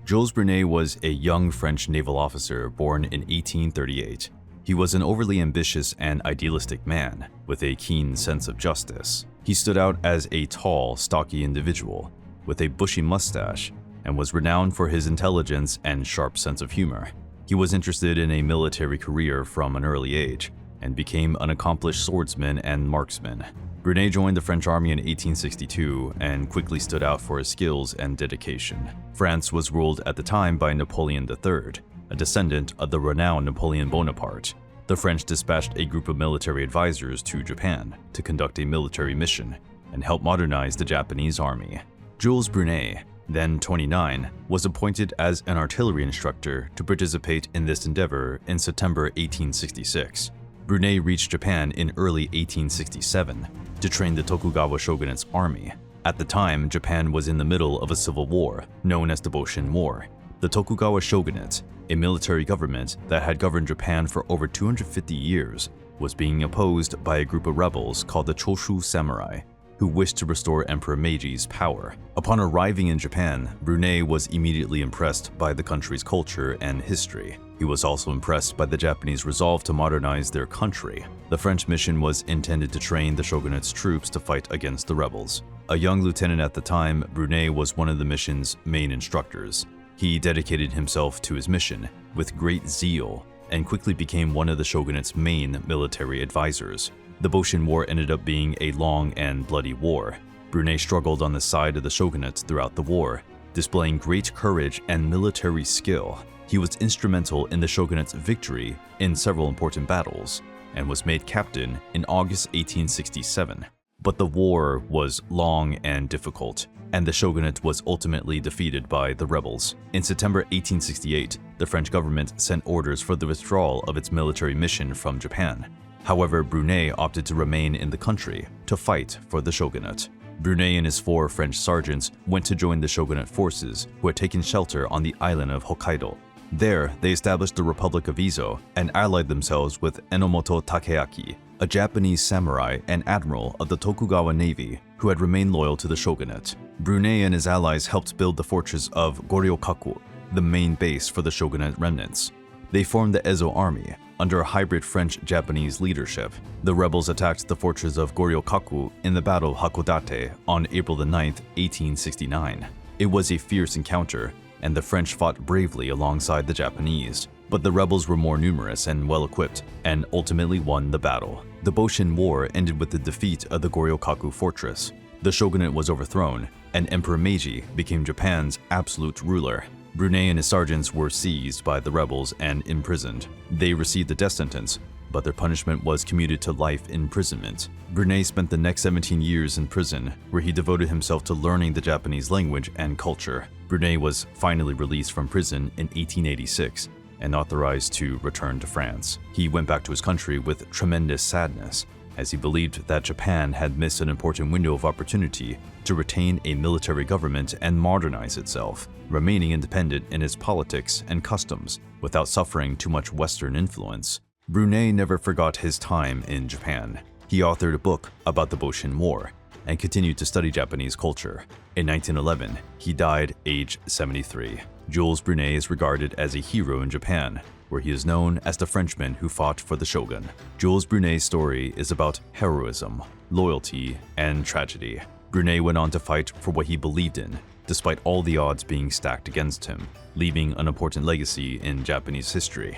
Jules Brunet was a young French naval officer born in 1838. He was an overly ambitious and idealistic man with a keen sense of justice. He stood out as a tall, stocky individual with a bushy mustache and was renowned for his intelligence and sharp sense of humor. He was interested in a military career from an early age and became an accomplished swordsman and marksman. Brunet joined the French army in 1862 and quickly stood out for his skills and dedication. France was ruled at the time by Napoleon III, a descendant of the renowned Napoleon Bonaparte. The French dispatched a group of military advisors to Japan to conduct a military mission and help modernize the Japanese army. Jules Brunet, then 29, was appointed as an artillery instructor to participate in this endeavor in September 1866. Brunet reached Japan in early 1867 to train the Tokugawa Shogunate's army. At the time, Japan was in the middle of a civil war known as the Boshin War. The Tokugawa Shogunate, a military government that had governed Japan for over 250 years, was being opposed by a group of rebels called the Choshu Samurai, who wished to restore Emperor Meiji's power. Upon arriving in Japan, Brunet was immediately impressed by the country's culture and history. He was also impressed by the Japanese resolve to modernize their country. The French mission was intended to train the shogunate's troops to fight against the rebels. A young lieutenant at the time, Brunet was one of the mission's main instructors. He dedicated himself to his mission with great zeal and quickly became one of the shogunate's main military advisors. The Boshin War ended up being a long and bloody war. Brunet struggled on the side of the shogunate throughout the war, displaying great courage and military skill. He was instrumental in the shogunate's victory in several important battles and was made captain in August 1867. But the war was long and difficult, and the shogunate was ultimately defeated by the rebels. In September 1868, the French government sent orders for the withdrawal of its military mission from Japan. However, Brunet opted to remain in the country to fight for the shogunate. Brunet and his 4 French sergeants went to join the shogunate forces who had taken shelter on the island of Hokkaido. There, they established the Republic of Izo and allied themselves with Enomoto Takeaki, a Japanese samurai and admiral of the Tokugawa Navy who had remained loyal to the shogunate. Brunet and his allies helped build the fortress of Goryokaku, the main base for the shogunate remnants. They formed the Ezo army under a hybrid French-Japanese leadership. The rebels attacked the fortress of Goryokaku in the Battle of Hakodate on April 9, 1869. It was a fierce encounter, and the French fought bravely alongside the Japanese. But the rebels were more numerous and well-equipped, and ultimately won the battle. The Boshin War ended with the defeat of the Goryokaku fortress. The shogunate was overthrown, and Emperor Meiji became Japan's absolute ruler. Brunet and his sergeants were seized by the rebels and imprisoned. They received the death sentence, but their punishment was commuted to life imprisonment. Brunet spent the next 17 years in prison, where he devoted himself to learning the Japanese language and culture. Brunet was finally released from prison in 1886 and authorized to return to France. He went back to his country with tremendous sadness, as he believed that Japan had missed an important window of opportunity to retain a military government and modernize itself, remaining independent in its politics and customs without suffering too much Western influence. Brunet never forgot his time in Japan. He authored a book about the Boshin War and continued to study Japanese culture. In 1911, he died aged 73. Jules Brunet is regarded as a hero in Japan, where he is known as the Frenchman who fought for the shogun. Jules Brunet's story is about heroism, loyalty, and tragedy. Brunet went on to fight for what he believed in, despite all the odds being stacked against him, leaving an important legacy in Japanese history.